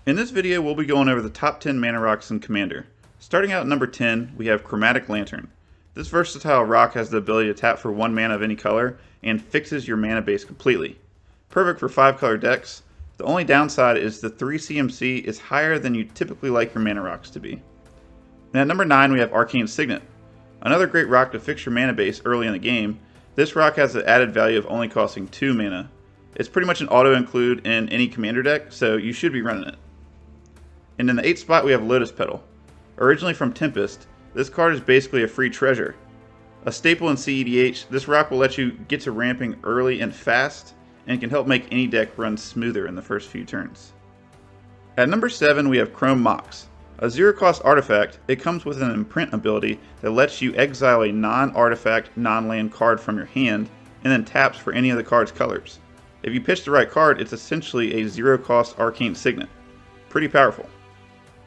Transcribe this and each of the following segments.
In this video, we'll be going over the top 10 mana rocks in Commander. Starting out at number 10, we have Chromatic Lantern. This versatile rock has the ability to tap for 1 mana of any color and fixes your mana base completely. Perfect for 5 color decks. The only downside is the 3 CMC is higher than you typically like your mana rocks to be. And at number 9, we have Arcane Signet. Another great rock to fix your mana base early in the game. This rock has the added value of only costing 2 mana. It's pretty much an auto-include in any Commander deck, so you should be running it. And in the 8th spot, we have Lotus Petal. Originally from Tempest, this card is basically a free treasure. A staple in CEDH, this rock will let you get to ramping early and fast, and can help make any deck run smoother in the first few turns. At number 7, we have Chrome Mox. A 0-cost artifact, it comes with an imprint ability that lets you exile a non-artifact, non-land card from your hand, and then taps for any of the card's colors. If you pitch the right card, it's essentially a 0-cost Arcane Signet. Pretty powerful.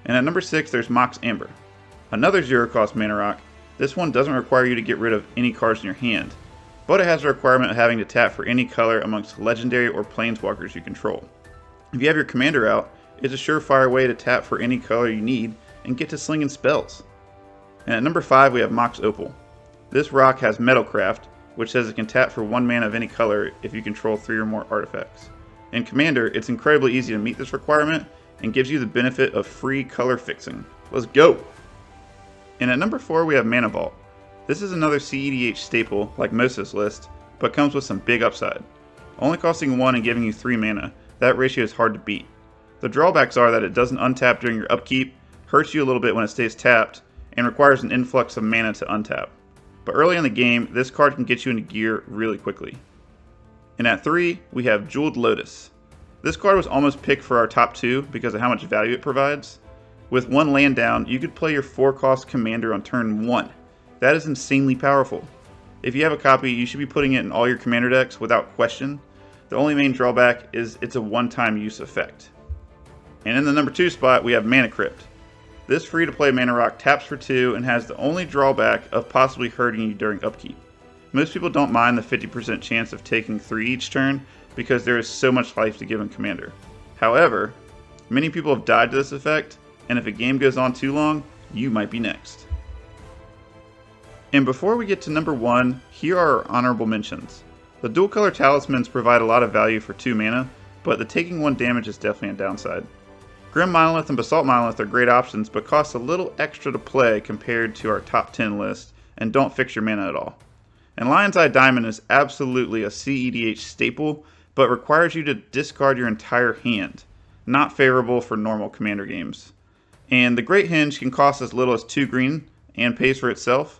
And at number 6, there's Mox Amber. Another 0-cost mana rock. This one doesn't require you to get rid of any cards in your hand, but it has a requirement of having to tap for any color amongst legendary or planeswalkers you control. If you have your commander out, it's a surefire way to tap for any color you need and get to slinging spells. And at number 5, we have Mox Opal. This rock has Metalcraft, which says it can tap for 1 mana of any color if you control 3 or more artifacts. In Commander, it's incredibly easy to meet this requirement and gives you the benefit of free color fixing. Let's go! And at number 4, we have Mana Vault. This is another CEDH staple like most of this list, but comes with some big upside. Only costing 1 and giving you 3 mana, that ratio is hard to beat. The drawbacks are that it doesn't untap during your upkeep, hurts you a little bit when it stays tapped, and requires an influx of mana to untap. But early in the game, this card can get you into gear really quickly. And at 3, we have Jeweled Lotus. This card was almost picked for our top 2 because of how much value it provides. With 1 land down, you could play your 4-cost commander on turn 1. That is insanely powerful. If you have a copy, you should be putting it in all your commander decks without question. The only main drawback is it's a one-time use effect. And in the number 2 spot, we have Mana Crypt. This free-to-play mana rock taps for 2 and has the only drawback of possibly hurting you during upkeep. Most people don't mind the 50% chance of taking 3 each turn because there is so much life to give in Commander. However, many people have died to this effect, and if a game goes on too long, you might be next. And before we get to number 1, here are our honorable mentions. The dual color talismans provide a lot of value for 2 mana, but the taking 1 damage is definitely a downside. Grim Monolith and Basalt Monolith are great options, but cost a little extra to play compared to our top 10 list, and don't fix your mana at all. And Lion's Eye Diamond is absolutely a CEDH staple, but requires you to discard your entire hand. Not favorable for normal Commander games. And the Great Henge can cost as little as 2 green, and pays for itself,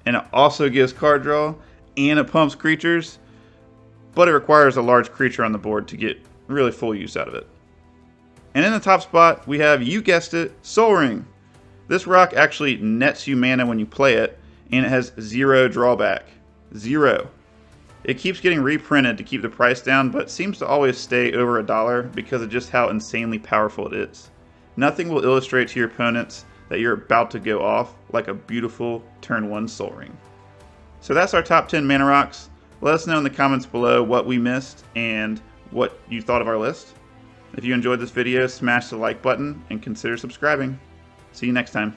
and it also gives card draw, and it pumps creatures, but it requires a large creature on the board to get really full use out of it. And in the top spot, we have, you guessed it, Sol Ring. This rock actually nets you mana when you play it, and it has 0 drawback. 0. It keeps getting reprinted to keep the price down, but seems to always stay over $1 because of just how insanely powerful it is. Nothing will illustrate to your opponents that you're about to go off like a beautiful turn 1 Sol Ring. So that's our top 10 mana rocks. Let us know in the comments below what we missed and what you thought of our list. If you enjoyed this video, smash the like button and consider subscribing. See you next time.